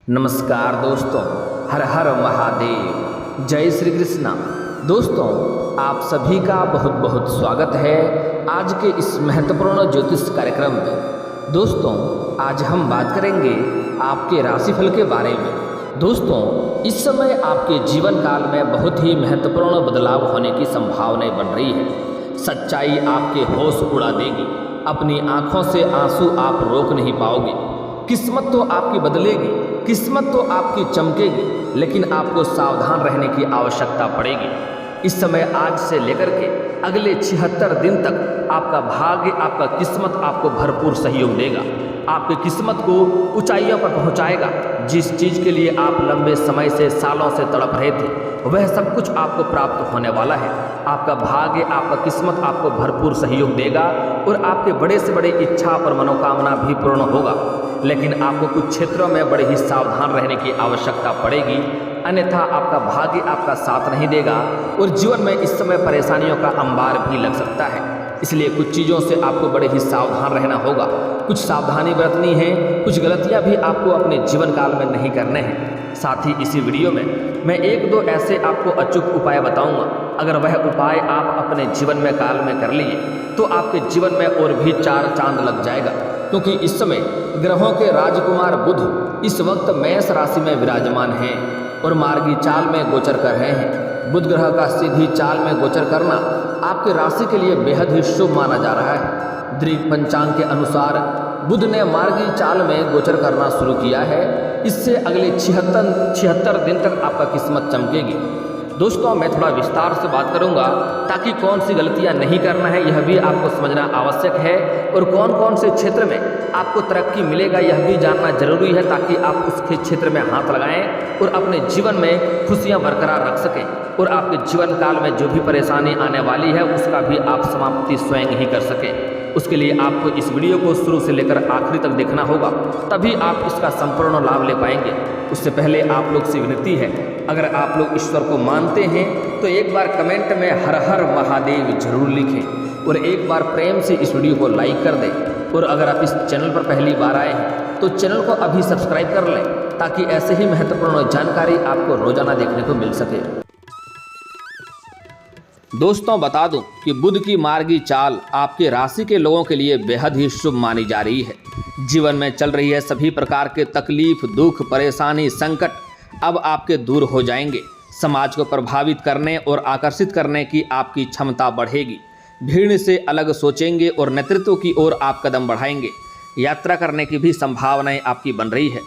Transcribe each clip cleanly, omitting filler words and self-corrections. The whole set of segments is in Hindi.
नमस्कार दोस्तों, हर हर महादेव, जय श्री कृष्णा। दोस्तों, आप सभी का बहुत बहुत स्वागत है आज के इस महत्वपूर्ण ज्योतिष कार्यक्रम में। दोस्तों, आज हम बात करेंगे आपके राशिफल के बारे में। दोस्तों, इस समय आपके जीवन काल में बहुत ही महत्वपूर्ण बदलाव होने की संभावनाएं बन रही है। सच्चाई आपके होश उड़ा देगी। अपनी आंखों से आंसू आप रोक नहीं पाओगे। किस्मत तो आपकी बदलेगी, किस्मत तो आपकी चमकेगी, लेकिन आपको सावधान रहने की आवश्यकता पड़ेगी। इस समय आज से लेकर के अगले 76 दिन तक आपका भाग्य, आपका किस्मत आपको भरपूर सहयोग देगा। आपकी किस्मत को ऊंचाइयों पर पहुंचाएगा। जिस चीज़ के लिए आप लंबे समय से, सालों से तड़प रहे थे, वह सब कुछ आपको प्राप्त होने वाला है। आपका भाग्य, आपका किस्मत आपको भरपूर सहयोग देगा और आपके बड़े से बड़े इच्छा और मनोकामना भी पूर्ण होगा। लेकिन आपको कुछ क्षेत्रों में बड़े ही सावधान रहने की आवश्यकता पड़ेगी, अन्यथा आपका भाग्य आपका साथ नहीं देगा और जीवन में इस समय परेशानियों का अंबार भी लग सकता है। इसलिए कुछ चीज़ों से आपको बड़े ही सावधान रहना होगा। कुछ सावधानी बरतनी है, कुछ गलतियां भी आपको अपने जीवन काल में नहीं करने हैं। साथ ही इसी वीडियो में मैं एक दो ऐसे आपको अचूक उपाय बताऊंगा। अगर वह उपाय आप अपने जीवन में काल में कर लिए तो आपके जीवन में और भी 4 चांद लग जाएगा। क्योंकि इस समय ग्रहों के राजकुमार बुध इस वक्त मेष राशि में विराजमान हैं और मार्गी चाल में गोचर कर रहे हैं। बुध ग्रह का सीधी चाल में गोचर करना आपके राशि के लिए बेहद ही शुभ माना जा रहा है। दृढ़ पंचांग के अनुसार बुध ने मार्गी चाल में गोचर करना शुरू किया है। इससे अगले 76 दिन तक आपका किस्मत चमकेगी। दोस्तों, मैं थोड़ा विस्तार से बात करूंगा ताकि कौन सी गलतियां नहीं करना है यह भी आपको समझना आवश्यक है, और कौन कौन से क्षेत्र में आपको तरक्की मिलेगा यह भी जानना जरूरी है, ताकि आप उसके क्षेत्र में हाथ लगाएं और अपने जीवन में खुशियां बरकरार रख सकें और आपके जीवन काल में जो भी परेशानी आने वाली है उसका भी आप समाप्ति स्वयं ही कर सकें। उसके लिए आपको इस वीडियो को शुरू से लेकर आखिरी तक देखना होगा, तभी आप इसका संपूर्ण लाभ ले पाएंगे। उससे पहले आप लोग से विनती है, अगर आप लोग ईश्वर को मानते हैं तो एक बार कमेंट में हर हर महादेव जरूर लिखें और एक बार प्रेम से इस वीडियो को लाइक कर दें। और अगर आप इस चैनल पर पहली बार आए हैं तो चैनल को अभी सब्सक्राइब कर लें, ताकि ऐसे ही महत्वपूर्ण जानकारी आपको रोजाना देखने को मिल सके। दोस्तों, बता दूं कि बुध की मार्गी चाल आपके राशि के लोगों के लिए बेहद ही शुभ मानी जा रही है। जीवन में चल रही है सभी प्रकार के तकलीफ, दुख, परेशानी, संकट अब आपके दूर हो जाएंगे। समाज को प्रभावित करने और आकर्षित करने की आपकी क्षमता बढ़ेगी। भीड़ से अलग सोचेंगे और नेतृत्व की ओर आप कदम बढ़ाएंगे। यात्रा करने की भी संभावनाएं आपकी बन रही है।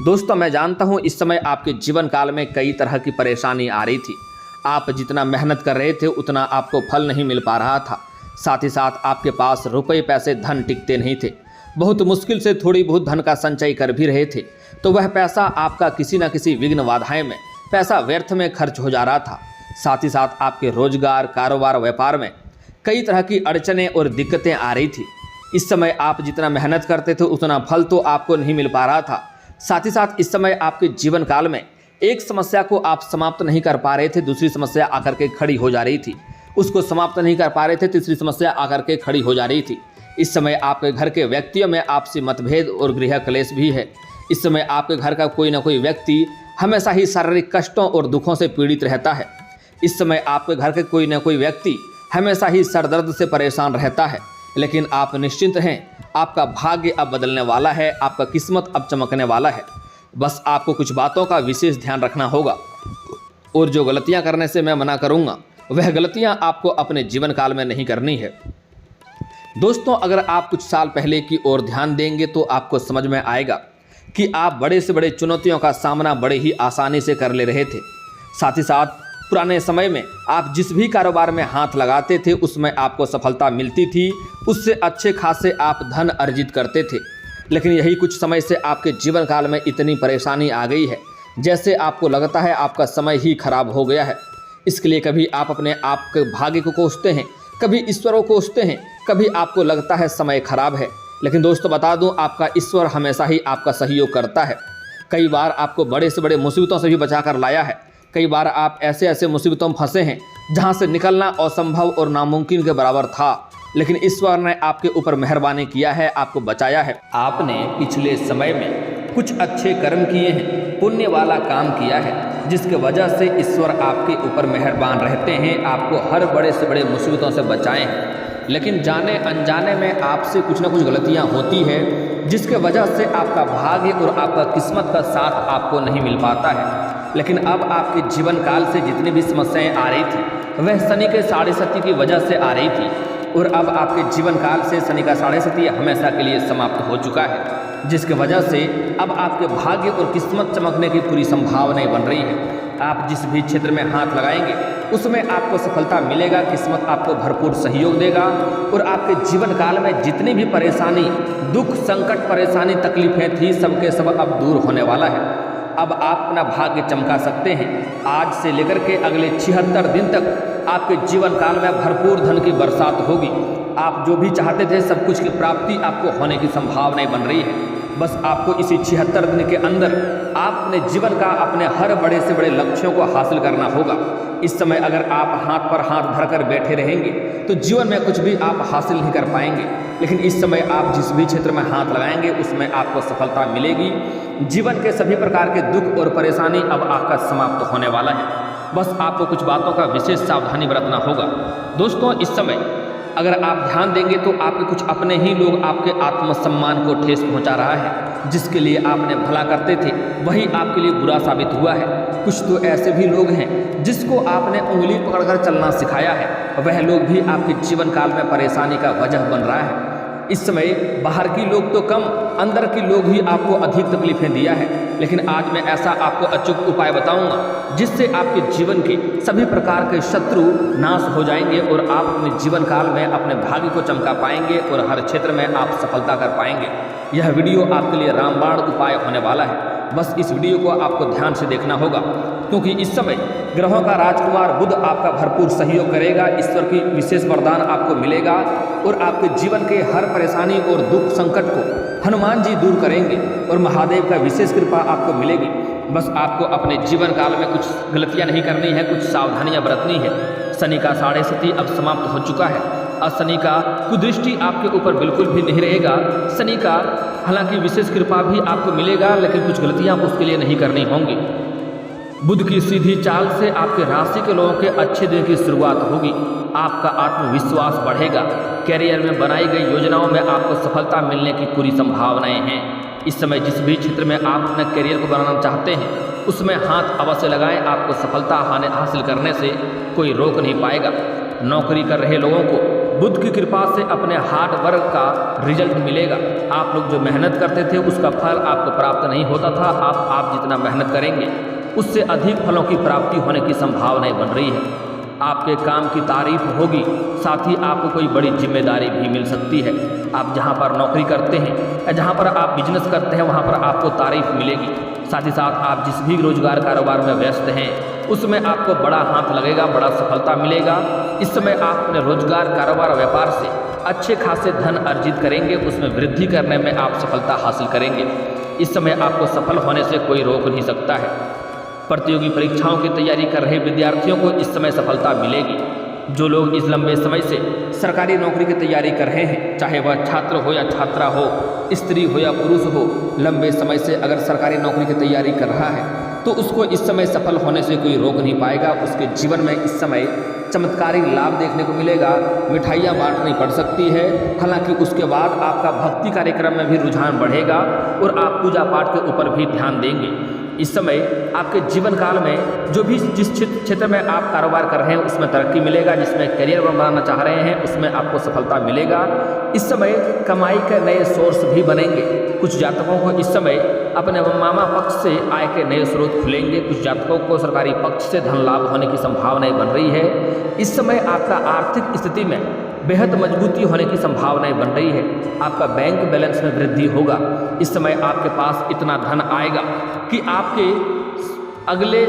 दोस्तों, मैं जानता हूं इस समय आपके जीवन काल में कई तरह की परेशानी आ रही थी। आप जितना मेहनत कर रहे थे उतना आपको फल नहीं मिल पा रहा था। साथ ही साथ आपके पास रुपए, पैसे, धन टिकते नहीं थे। बहुत मुश्किल से थोड़ी बहुत धन का संचय कर भी रहे थे तो वह पैसा आपका किसी न किसी विघ्न बाधाएं में, पैसा व्यर्थ में खर्च हो जा रहा था। साथ ही साथ आपके रोजगार, कारोबार, व्यापार में कई तरह की अड़चनें और दिक्कतें आ रही थी। इस समय आप जितना मेहनत करते थे उतना फल तो आपको नहीं मिल पा रहा था। साथ ही साथ इस समय आपके जीवन काल में एक समस्या को आप समाप्त नहीं कर पा रहे थे, दूसरी समस्या आकर के खड़ी हो जा रही थी। उसको समाप्त नहीं कर पा रहे थे, तीसरी समस्या आकर के खड़ी हो जा रही थी। इस समय आपके घर के व्यक्तियों में आपसी मतभेद और गृह क्लेश भी है। इस समय आपके घर का कोई ना कोई व्यक्ति हमेशा ही शारीरिक कष्टों और दुखों से पीड़ित रहता है। इस समय आपके घर के कोई ना कोई व्यक्ति हमेशा ही सरदर्द से परेशान रहता है। लेकिन आप निश्चिंत हैं, आपका भाग्य अब बदलने वाला है, आपका किस्मत अब चमकने वाला है। बस आपको कुछ बातों का विशेष ध्यान रखना होगा, और जो गलतियां करने से मैं मना करूंगा वह गलतियां आपको अपने जीवन काल में नहीं करनी है। दोस्तों, अगर आप कुछ साल पहले की ओर ध्यान देंगे तो आपको समझ में आएगा कि आप बड़े से बड़े चुनौतियों का सामना बड़े ही आसानी से कर ले रहे थे। साथ ही साथ पुराने समय में आप जिस भी कारोबार में हाथ लगाते थे उसमें आपको सफलता मिलती थी, उससे अच्छे खासे आप धन अर्जित करते थे। लेकिन यही कुछ समय से आपके जीवन काल में इतनी परेशानी आ गई है जैसे आपको लगता है आपका समय ही खराब हो गया है। इसके लिए कभी आप अपने आप के भाग्य को कोसते हैं, कभी ईश्वर को कोसते हैं, कभी आपको लगता है समय खराब है। लेकिन दोस्तों, बता दूं, आपका ईश्वर हमेशा ही आपका सहयोग करता है। कई बार आपको बड़े से बड़े मुसीबतों से भी बचा कर लाया है। कई बार आप ऐसे ऐसे मुसीबतों में फंसे हैं जहां से निकलना असंभव और नामुमकिन के बराबर था, लेकिन ईश्वर ने आपके ऊपर मेहरबानी किया है, आपको बचाया है। आपने पिछले समय में कुछ अच्छे कर्म किए हैं, पुण्य वाला काम किया है, जिसके वजह से ईश्वर आपके ऊपर मेहरबान रहते हैं, आपको हर बड़े से बड़े मुसीबतों से बचाएं। लेकिन जाने अनजाने में आपसे कुछ ना कुछ गलतियां होती है, जिसके वजह से आपका भाग्य और आपका किस्मत का साथ आपको नहीं मिल पाता है। लेकिन अब आपके जीवन काल से जितनी भी समस्याएं आ रही थी वह शनि के 7.5 की वजह से आ रही थी, और अब आपके जीवन काल से शनि का 7.5 हमेशा के लिए समाप्त हो चुका है, जिसकी वजह से अब आपके भाग्य और किस्मत चमकने की पूरी संभावनाएं बन रही है। आप जिस भी क्षेत्र में हाथ लगाएंगे उसमें आपको सफलता मिलेगा, किस्मत आपको भरपूर सहयोग देगा, और आपके जीवन काल में जितनी भी परेशानी, दुख, संकट, परेशानी, तकलीफें थी, सबके सब अब दूर होने वाला है। अब आप अपना भाग्य चमका सकते हैं। आज से लेकर के अगले 76 दिन तक आपके जीवन काल में भरपूर धन की बरसात होगी। आप जो भी चाहते थे सब कुछ की प्राप्ति आपको होने की संभावनाएं बन रही है। बस आपको इसी 76 दिन के अंदर आपने जीवन का अपने हर बड़े से बड़े लक्ष्यों को हासिल करना होगा। इस समय अगर आप हाथ पर हाथ धरकर बैठे रहेंगे तो जीवन में कुछ भी आप हासिल नहीं कर पाएंगे, लेकिन इस समय आप जिस भी क्षेत्र में हाथ लगाएंगे उसमें आपको सफलता मिलेगी। जीवन के सभी प्रकार के दुख और परेशानी अब आपका समाप्त होने वाला है। बस आपको कुछ बातों का विशेष सावधानी बरतना होगा। दोस्तों, इस समय अगर आप ध्यान देंगे तो आपके कुछ अपने ही लोग आपके आत्मसम्मान को ठेस पहुंचा रहा है। जिसके लिए आपने भला करते थे वही आपके लिए बुरा साबित हुआ है। कुछ तो ऐसे भी लोग हैं जिसको आपने उंगली पकड़कर चलना सिखाया है, वह लोग भी आपके जीवन काल में परेशानी का वजह बन रहा है। इस समय बाहर की लोग तो कम, अंदर के लोग ही आपको अधिक तकलीफें दिया है। लेकिन आज मैं ऐसा आपको अचूक उपाय बताऊंगा जिससे आपके जीवन के सभी प्रकार के शत्रु नाश हो जाएंगे और आप अपने जीवन काल में अपने भाग्य को चमका पाएंगे और हर क्षेत्र में आप सफलता कर पाएंगे। यह वीडियो आपके लिए रामबाण उपाय होने वाला है। बस इस वीडियो को आपको ध्यान से देखना होगा, क्योंकि इस समय ग्रहों का राजकुमार बुध आपका भरपूर सहयोग करेगा। ईश्वर की विशेष वरदान आपको मिलेगा और आपके जीवन के हर परेशानी और दुख संकट को हनुमान जी दूर करेंगे और महादेव का विशेष कृपा आपको मिलेगी। बस आपको अपने जीवन काल में कुछ गलतियां नहीं करनी है, कुछ सावधानियां बरतनी है। शनि का 7.5 अब समाप्त हो चुका है। अब शनि का कुदृष्टि आपके ऊपर बिल्कुल भी नहीं रहेगा। शनि का हालांकि विशेष कृपा भी आपको मिलेगा, लेकिन कुछ गलतियां उसके लिए नहीं करनी होंगी। बुध की सीधी चाल से आपके राशि के लोगों के अच्छे दिन की शुरुआत होगी। आपका आत्मविश्वास बढ़ेगा। कैरियर में बनाई गई योजनाओं में आपको सफलता मिलने की पूरी संभावनाएं हैं। इस समय जिस भी क्षेत्र में आप अपने कैरियर को बनाना चाहते हैं उसमें हाथ अवश्य लगाएं। आपको सफलता हासिल करने से कोई रोक नहीं पाएगा। नौकरी कर रहे लोगों को बुध की कृपा से अपने हार्ड वर्क का रिजल्ट मिलेगा। आप लोग जो मेहनत करते थे उसका फल आपको प्राप्त नहीं होता था। आप जितना मेहनत करेंगे उससे अधिक फलों की प्राप्ति होने की संभावनाएं बन रही है। आपके काम की तारीफ होगी, साथ ही आपको कोई बड़ी जिम्मेदारी भी मिल सकती है। आप जहां पर नौकरी करते हैं या जहां पर आप बिजनेस करते हैं वहां पर आपको तारीफ मिलेगी। साथ ही साथ आप जिस भी रोजगार कारोबार में व्यस्त हैं उसमें आपको बड़ा हाथ लगेगा, बड़ा सफलता मिलेगा। इस समय आप अपने रोजगार कारोबार व्यापार से अच्छे खासे धन अर्जित करेंगे, उसमें वृद्धि करने में आप सफलता हासिल करेंगे। इस समय आपको सफल होने से कोई रोक नहीं सकता है। प्रतियोगी परीक्षाओं की तैयारी कर रहे विद्यार्थियों को इस समय सफलता मिलेगी। जो लोग इस लंबे समय से सरकारी नौकरी की तैयारी कर रहे हैं, चाहे वह छात्र हो या छात्रा हो, स्त्री हो या पुरुष हो, लंबे समय से अगर सरकारी नौकरी की तैयारी कर रहा है तो उसको इस समय सफल होने से कोई रोक नहीं पाएगा। उसके जीवन में इस समय चमत्कारी लाभ देखने को मिलेगा। मिठाइयाँ बांटनी पड़ सकती है। हालांकि उसके बाद आपका भक्ति कार्यक्रम में भी रुझान बढ़ेगा और आप पूजा पाठ के ऊपर भी ध्यान देंगे। इस समय आपके जीवन काल में जो भी जिस क्षेत्र में आप कारोबार कर रहे हैं उसमें तरक्की मिलेगा। जिसमें करियर बनाना चाह रहे हैं उसमें आपको सफलता मिलेगा। इस समय कमाई के नए सोर्स भी बनेंगे। कुछ जातकों को इस समय अपने मामा पक्ष से आय के नए स्रोत खुलेंगे। कुछ जातकों को सरकारी पक्ष से धन लाभ होने की संभावनाएं बन रही है। इस समय आपका आर्थिक स्थिति में बेहद मजबूती होने की संभावनाएं बन रही है। आपका बैंक बैलेंस में वृद्धि होगा। इस समय आपके पास इतना धन आएगा कि आपके अगले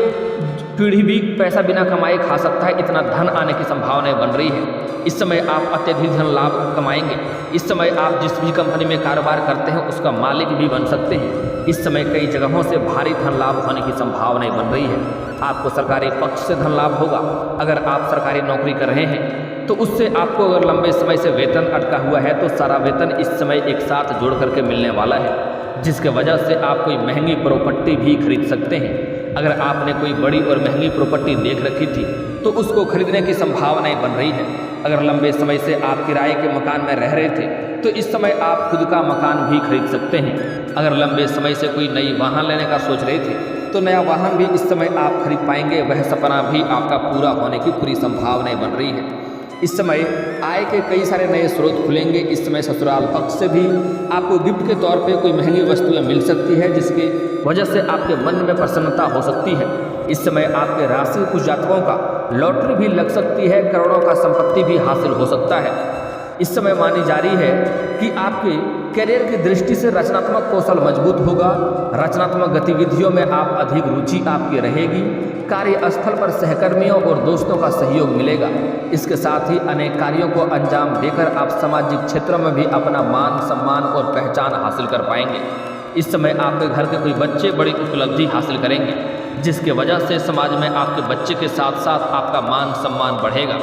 पीढ़ी भी पैसा बिना कमाए खा सकता है। इतना धन आने की संभावनाएं बन रही है। इस समय आप अत्यधिक धन लाभ कमाएंगे। इस समय आप जिस भी कंपनी में कारोबार करते हैं उसका मालिक भी बन सकते हैं। इस समय कई जगहों से भारी धन लाभ होने की संभावनाएं बन रही है। आपको सरकारी पक्ष से धन लाभ होगा। अगर आप सरकारी नौकरी कर रहे हैं तो उससे आपको अगर लंबे समय से वेतन अटका हुआ है तो सारा वेतन इस समय एक साथ जोड़ करके मिलने वाला है, जिसके वजह से आप कोई महंगी प्रॉपर्टी भी खरीद सकते हैं। अगर आपने कोई बड़ी और महंगी प्रॉपर्टी देख रखी थी तो उसको खरीदने की संभावनाएं बन रही है। अगर लंबे समय से आप किराए के मकान में रह रहे थे तो इस समय आप खुद का मकान भी खरीद सकते हैं। अगर लंबे समय से कोई नई वाहन लेने का सोच रहे थे तो नया वाहन भी इस समय आप खरीद पाएंगे, वह सपना भी आपका पूरा होने की पूरी संभावनाएं बन रही है। इस समय आय के कई सारे नए स्रोत खुलेंगे। इस समय ससुराल पक्ष से भी आपको गिफ्ट के तौर पे कोई महंगी वस्तुएं मिल सकती है, जिसकी वजह से आपके मन में प्रसन्नता हो सकती है। इस समय आपके राशि कुछ जातकों का लॉटरी भी लग सकती है, करोड़ों का संपत्ति भी हासिल हो सकता है। इस समय मानी जा रही है कि आपके करियर की दृष्टि से रचनात्मक कौशल मजबूत होगा। रचनात्मक गतिविधियों में आप अधिक रुचि आपकी रहेगी। कार्यस्थल पर सहकर्मियों और दोस्तों का सहयोग मिलेगा। इसके साथ ही अनेक कार्यों को अंजाम देकर आप सामाजिक क्षेत्रों में भी अपना मान सम्मान और पहचान हासिल कर पाएंगे। इस समय आपके घर के कोई बच्चे बड़ी उपलब्धि हासिल करेंगे, जिसके वजह से समाज में आपके बच्चे के साथ साथ आपका मान सम्मान बढ़ेगा।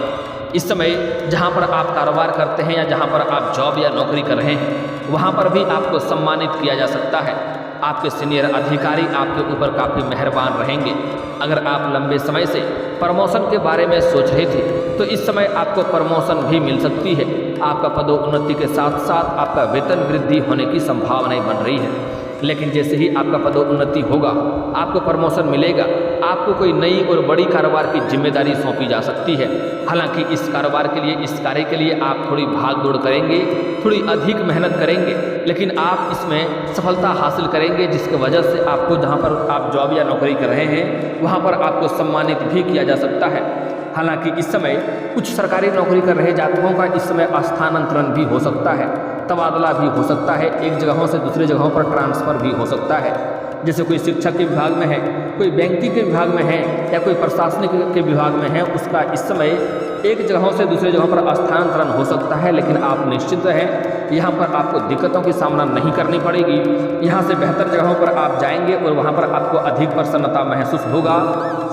इस समय जहां पर आप कारोबार करते हैं या जहां पर आप जॉब या नौकरी कर रहे हैं वहां पर भी आपको सम्मानित किया जा सकता है। आपके सीनियर अधिकारी आपके ऊपर काफ़ी मेहरबान रहेंगे। अगर आप लंबे समय से प्रमोशन के बारे में सोच रहे थे तो इस समय आपको प्रमोशन भी मिल सकती है। आपका पदोन्नति के साथ साथ आपका वेतन वृद्धि होने की संभावनाएं बन रही है। लेकिन जैसे ही आपका पदोन्नति होगा, आपको प्रमोशन मिलेगा, आपको कोई नई और बड़ी कारोबार की जिम्मेदारी सौंपी जा सकती है। हालांकि इस कारोबार के लिए, इस कार्य के लिए आप थोड़ी भाग दौड़ करेंगे, थोड़ी अधिक मेहनत करेंगे, लेकिन आप इसमें सफलता हासिल करेंगे, जिसकी वजह से आपको जहां पर आप जॉब या नौकरी कर रहे हैं वहां पर आपको सम्मानित भी किया जा सकता है। हालांकि इस समय कुछ सरकारी नौकरी कर रहे जातकों का इस समय स्थानांतरण भी हो सकता है, तबादला भी हो सकता है, एक जगहों से दूसरे जगहों पर ट्रांसफ़र भी हो सकता है। जैसे कोई शिक्षक के विभाग में है, कोई बैंकिंग के विभाग में है या कोई प्रशासनिक के विभाग में है, उसका इस समय एक जगहों से दूसरे जगहों पर स्थानांतरण हो सकता है। लेकिन आप निश्चित रहें, यहाँ पर आपको दिक्कतों की सामना नहीं करनी पड़ेगी। यहाँ से बेहतर जगहों पर आप जाएंगे और वहाँ पर आपको अधिक प्रसन्नता महसूस होगा।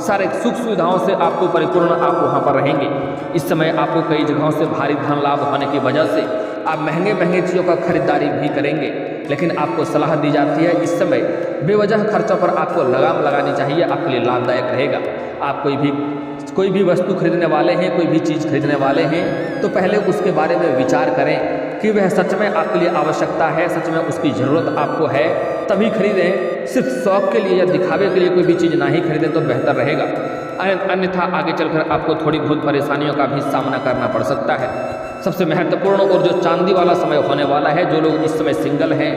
सारे सुख सुविधाओं से आपको परिपूर्ण आप वहाँ पर रहेंगे। इस समय आपको कई जगहों से भारी धन लाभ होने की वजह से आप महंगे महंगे चीज़ों का खरीदारी भी करेंगे। लेकिन आपको सलाह दी जाती है इस समय बेवजह खर्चों पर आपको लगाम लगानी चाहिए, आपके लिए लाभदायक रहेगा। आप कोई भी वस्तु खरीदने वाले हैं, कोई भी चीज़ खरीदने वाले हैं तो पहले उसके बारे में विचार करें कि वह सच में आपके लिए आवश्यकता है, सच में उसकी ज़रूरत आपको है, तभी खरीदें। सिर्फ शौक के लिए या दिखावे के लिए कोई भी चीज़ ना ही खरीदें तो बेहतर रहेगा। अन्यथा आगे चलकर आपको थोड़ी बहुत परेशानियों का भी सामना करना पड़ सकता है। सबसे महत्वपूर्ण और जो चांदी वाला समय होने वाला है, जो लोग इस समय सिंगल हैं,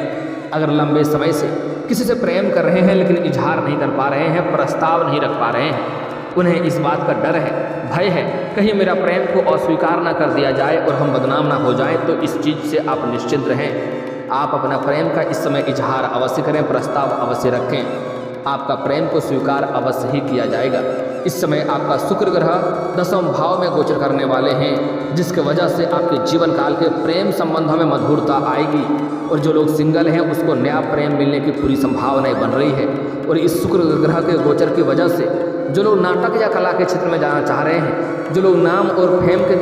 अगर लंबे समय से किसी से प्रेम कर रहे हैं लेकिन इजहार नहीं कर पा रहे हैं, प्रस्ताव नहीं रख पा रहे हैं, उन्हें इस बात का डर है, भय है, कहीं मेरा प्रेम को अस्वीकार ना कर दिया जाए और हम बदनाम ना हो जाएं, तो इस चीज़ से आप निश्चिंत रहें। आप अपना प्रेम का इस समय इजहार अवश्य करें, प्रस्ताव अवश्य रखें। आपका प्रेम को स्वीकार अवश्य ही किया जाएगा। इस समय आपका शुक्र ग्रह 10वें भाव में गोचर करने वाले हैं, जिसके वजह से आपके जीवन काल के प्रेम संबंधों में मधुरता आएगी और जो लोग सिंगल हैं उसको नया प्रेम मिलने की पूरी संभावनाएं बन रही है। और इस शुक्र ग्रह के गोचर की वजह से जो लोग नाटक या कला के क्षेत्र में जाना चाह रहे हैं, जो लोग नाम और फेम के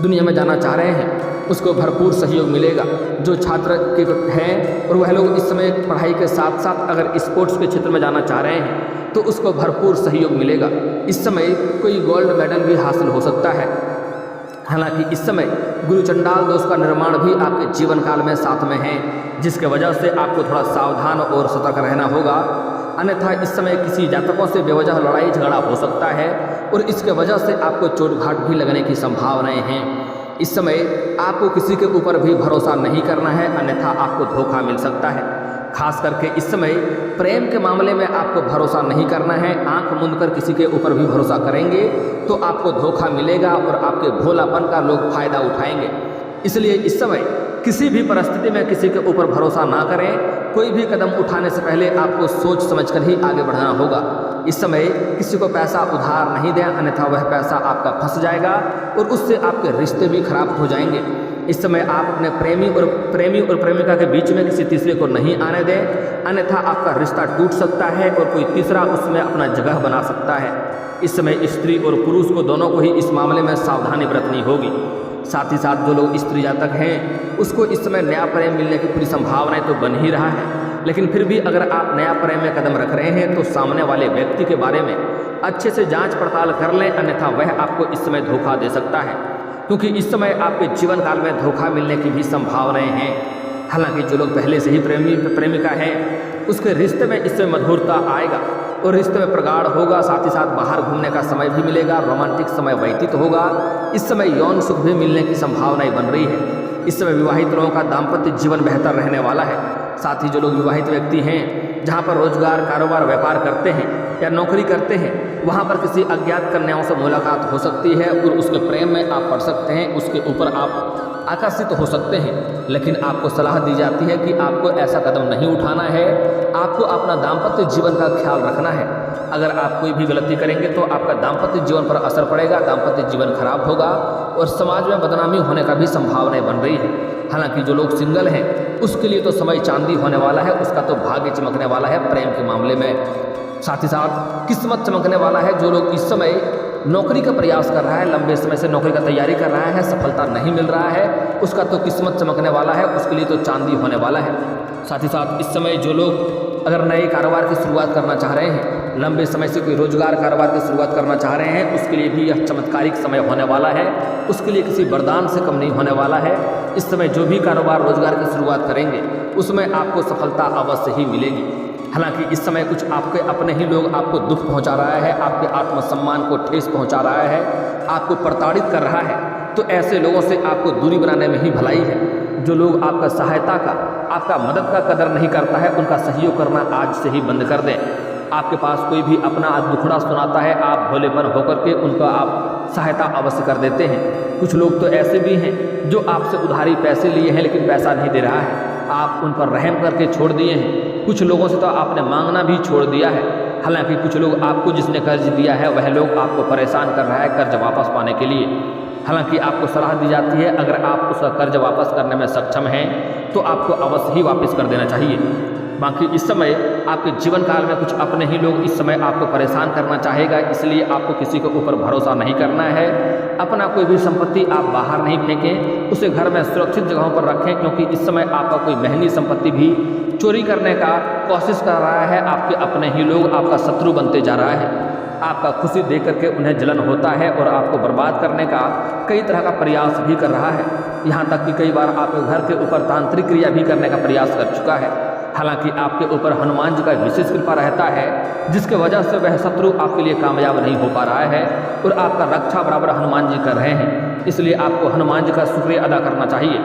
दुनिया में जाना चाह रहे हैं, उसको भरपूर सहयोग मिलेगा। जो छात्र के हैं और वह लोग इस समय पढ़ाई के साथ साथ अगर स्पोर्ट्स के क्षेत्र में जाना चाह रहे हैं तो उसको भरपूर सहयोग मिलेगा। इस समय कोई गोल्ड मेडल भी हासिल हो सकता है। हालांकि इस समय गुरु चंडाल दोष का निर्माण भी आपके जीवन काल में साथ में है, जिसके वजह से आपको थोड़ा सावधान और सतर्क रहना होगा। अन्यथा इस समय किसी जातकों से बेवजह लड़ाई झगड़ा हो सकता है और इसके वजह से आपको चोट घाट भी लगने की संभावनाएं हैं। इस समय आपको किसी के ऊपर भी भरोसा नहीं करना है, अन्यथा आपको धोखा मिल सकता है। खास करके इस समय प्रेम के मामले में आपको भरोसा नहीं करना है। आंख मूंद कर किसी के ऊपर भी भरोसा करेंगे तो आपको धोखा मिलेगा और आपके भोलापन का लोग फायदा उठाएंगे। इसलिए इस समय किसी भी परिस्थिति में किसी के ऊपर भरोसा ना करें। कोई भी कदम उठाने से पहले आपको सोच समझकर ही आगे बढ़ना होगा। इस समय किसी को पैसा उधार नहीं दें, अन्यथा वह पैसा आपका फंस जाएगा और उससे आपके रिश्ते भी खराब हो जाएंगे। इस समय आप अपने प्रेमी और प्रेमिका के बीच में किसी तीसरे को नहीं आने दें, अन्यथा आपका रिश्ता टूट सकता है और कोई तीसरा उसमें अपना जगह बना सकता है। इस समय स्त्री और पुरुष को दोनों को ही इस मामले में सावधानी बरतनी होगी। साथ ही साथ जो लोग स्त्री जातक हैं उसको इस समय नया प्रेम मिलने की पूरी संभावनाएं तो बन ही रहा है, लेकिन फिर भी अगर आप नया प्रेम में कदम रख रहे हैं तो सामने वाले व्यक्ति के बारे में अच्छे से जांच पड़ताल कर लें, अन्यथा वह आपको इस समय धोखा दे सकता है, क्योंकि इस समय आपके जीवन काल में धोखा मिलने की भी संभावनाएं हैं। हालांकि जो लोग पहले से ही प्रेमिका हैं उसके रिश्ते में इस समय मधुरता आएगा और रिश्ते में प्रगाढ़ होगा। साथ ही साथ बाहर घूमने का समय भी मिलेगा, रोमांटिक समय व्यतीत होगा। इस समय यौन सुख भी मिलने की संभावनाएं बन रही है। इस समय विवाहित लोगों का दाम्पत्य जीवन बेहतर रहने वाला है। साथ ही जो लोग विवाहित व्यक्ति हैं जहाँ पर रोजगार, कारोबार, व्यापार करते हैं या नौकरी करते हैं, वहाँ पर किसी अज्ञात कन्याओं से मुलाकात हो सकती है और उसके प्रेम में आप पड़ सकते हैं, उसके ऊपर आप आकर्षित हो सकते हैं। लेकिन आपको सलाह दी जाती है कि आपको ऐसा कदम नहीं उठाना है, आपको अपना दाम्पत्य जीवन का ख्याल रखना है। अगर आप कोई भी गलती करेंगे तो आपका दाम्पत्य जीवन पर असर पड़ेगा, दाम्पत्य जीवन खराब होगा और समाज में बदनामी होने का भी संभावनाएं बन रही है। हालांकि जो लोग सिंगल हैं उसके लिए तो समय चांदी होने वाला है, उसका तो भाग्य चमकने वाला है प्रेम के मामले में। साथ ही साथ किस्मत चमकने वाला है। जो लोग इस समय नौकरी का प्रयास कर रहा है, लंबे समय से नौकरी का तैयारी कर रहा है, सफलता नहीं मिल रहा है, उसका तो किस्मत चमकने वाला है, उसके लिए तो चांदी होने वाला है। साथ ही साथ इस समय जो लोग अगर नए कारोबार की शुरुआत करना चाह रहे हैं, लंबे समय से कोई रोजगार कारोबार की शुरुआत करना चाह रहे हैं, उसके लिए भी यह चमत्कारिक समय होने वाला है, उसके लिए किसी वरदान से कम नहीं होने वाला है। इस समय जो भी कारोबार रोजगार की शुरुआत करेंगे उसमें आपको सफलता अवश्य ही मिलेगी। हालांकि इस समय कुछ आपके अपने ही लोग आपको दुख पहुंचा रहा है, आपके आत्मसम्मान को ठेस पहुंचा रहा है, आपको प्रताड़ित कर रहा है, तो ऐसे लोगों से आपको दूरी बनाने में ही भलाई है। जो लोग आपका सहायता का, आपका मदद का कदर नहीं करता है, उनका सहयोग करना आज से ही बंद कर दें। आपके पास कोई भी अपना दुखड़ा सुनाता है, आप भोलेपन होकर के उनका आप सहायता अवश्य कर देते हैं। कुछ लोग तो ऐसे भी हैं जो आपसे उधारी पैसे लिए हैं लेकिन पैसा नहीं दे रहा है, आप उन पर रहम करके छोड़ दिए हैं। कुछ लोगों से तो आपने मांगना भी छोड़ दिया है। हालांकि कुछ लोग आपको जिसने कर्ज दिया है वह लोग आपको परेशान कर रहा है कर्ज वापस पाने के लिए। हालांकि आपको सलाह दी जाती है अगर आप उसका कर्ज वापस करने में सक्षम हैं तो आपको अवश्य ही वापस कर देना चाहिए। बाकी इस समय आपके जीवन काल में कुछ अपने ही लोग इस समय आपको परेशान करना चाहेगा, इसलिए आपको किसी के ऊपर भरोसा नहीं करना है। अपना कोई भी संपत्ति आप बाहर नहीं फेंकें, उसे घर में सुरक्षित जगहों पर रखें, क्योंकि इस समय आपका कोई महंगी संपत्ति भी चोरी करने का कोशिश कर रहा है। आपके अपने ही लोग आपका शत्रु बनते जा रहा है। आपका खुशी देख करके उन्हें जलन होता है और आपको बर्बाद करने का कई तरह का प्रयास भी कर रहा है। यहाँ तक कि कई बार आपके घर के ऊपर तांत्रिक क्रिया भी करने का प्रयास कर चुका है। हालांकि आपके ऊपर हनुमान जी का विशेष कृपा रहता है, जिसके वजह से वह शत्रु आपके लिए कामयाब नहीं हो पा रहा है और आपका रक्षा बराबर हनुमान जी कर रहे हैं। इसलिए आपको हनुमान जी का शुक्रिया अदा करना चाहिए।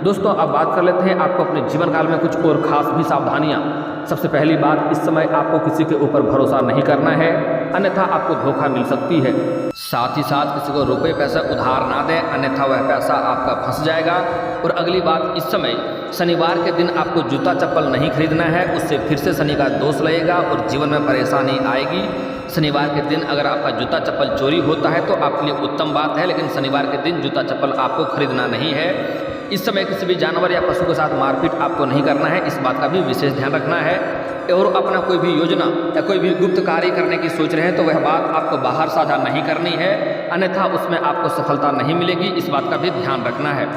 दोस्तों, अब बात कर लेते हैं आपको अपने जीवन काल में कुछ और खास भी सावधानियाँ। सबसे पहली बात, इस समय आपको किसी के ऊपर भरोसा नहीं करना है, अन्यथा आपको धोखा मिल सकती है। साथ ही साथ किसी को रुपए पैसा उधार ना दें, अन्यथा वह पैसा आपका फंस जाएगा। और अगली बात, इस समय शनिवार के दिन आपको जूता चप्पल नहीं खरीदना है, उससे फिर से शनि का दोष लगेगा और जीवन में परेशानी आएगी। शनिवार के दिन अगर आपका जूता चप्पल चोरी होता है तो आपके लिए उत्तम बात है, लेकिन शनिवार के दिन जूता चप्पल आपको खरीदना नहीं है। इस समय किसी भी जानवर या पशु के साथ मारपीट आपको नहीं करना है, इस बात का भी विशेष ध्यान रखना है। और अपना कोई भी योजना या कोई भी गुप्त कार्य करने की सोच रहे हैं तो वह बात आपको बाहर साझा नहीं करनी है, अन्यथा उसमें आपको सफलता नहीं मिलेगी, इस बात का भी ध्यान रखना है।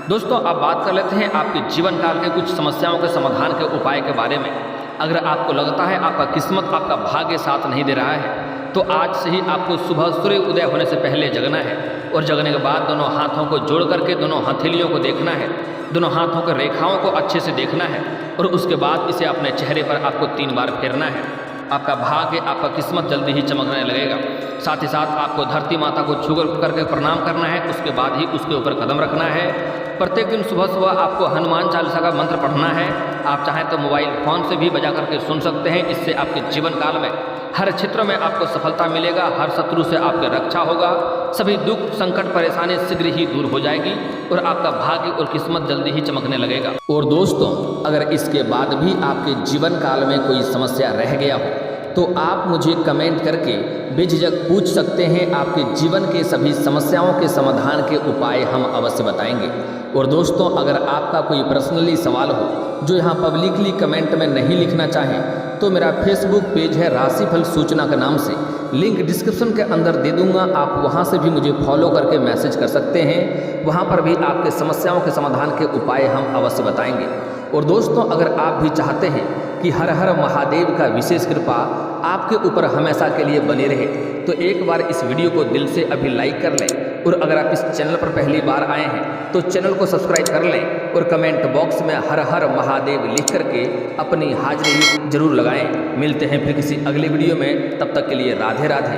दोस्तों, अब बात कर लेते हैं आपके जीवन काल के कुछ समस्याओं के समाधान के उपाय के बारे में। अगर आपको लगता है आपका किस्मत, आपका भाग्य साथ नहीं दे रहा है, तो आज से ही आपको सुबह सूर्य उदय होने से पहले जगना है और जगने के बाद दोनों हाथों को जोड़ करके दोनों हथेलियों को देखना है, दोनों हाथों के रेखाओं को अच्छे से देखना है और उसके बाद इसे अपने चेहरे पर आपको 3 बार फेरना है। आपका भाग्य, आपका किस्मत जल्दी ही चमकने लगेगा। साथ ही साथ आपको धरती माता को छू करके प्रणाम करना है, उसके बाद ही उसके ऊपर कदम रखना है। प्रत्येक दिन सुबह सुबह आपको हनुमान चालीसा का मंत्र पढ़ना है। आप चाहें तो मोबाइल फ़ोन से भी बजा करके सुन सकते हैं। इससे आपके जीवन काल में हर क्षेत्र में आपको सफलता मिलेगा, हर शत्रु से आपकी रक्षा होगा, सभी दुख संकट परेशानी शीघ्र ही दूर हो जाएगी और आपका भाग्य और किस्मत जल्दी ही चमकने लगेगा। और दोस्तों, अगर इसके बाद भी आपके जीवन काल में कोई समस्या रह गया हो तो आप मुझे कमेंट करके बेझिझक पूछ सकते हैं। आपके जीवन के सभी समस्याओं के समाधान के उपाय हम अवश्य बताएंगे। और दोस्तों, अगर आपका कोई पर्सनली सवाल हो जो यहाँ पब्लिकली कमेंट में नहीं लिखना चाहें तो मेरा फेसबुक पेज है राशिफल सूचना के नाम से, लिंक डिस्क्रिप्शन के अंदर दे दूंगा। आप वहां से भी मुझे फॉलो करके मैसेज कर सकते हैं। वहां पर भी आपके समस्याओं के समाधान के उपाय हम अवश्य बताएंगे। और दोस्तों, अगर आप भी चाहते हैं कि हर हर महादेव का विशेष कृपा आपके ऊपर हमेशा के लिए बनी रहे तो एक बार इस वीडियो को दिल से अभी लाइक कर लें। और अगर आप इस चैनल पर पहली बार आए हैं तो चैनल को सब्सक्राइब कर लें और कमेंट बॉक्स में हर हर महादेव लिख करके अपनी हाजिरी जरूर लगाएं। मिलते हैं फिर किसी अगले वीडियो में, तब तक के लिए राधे राधे।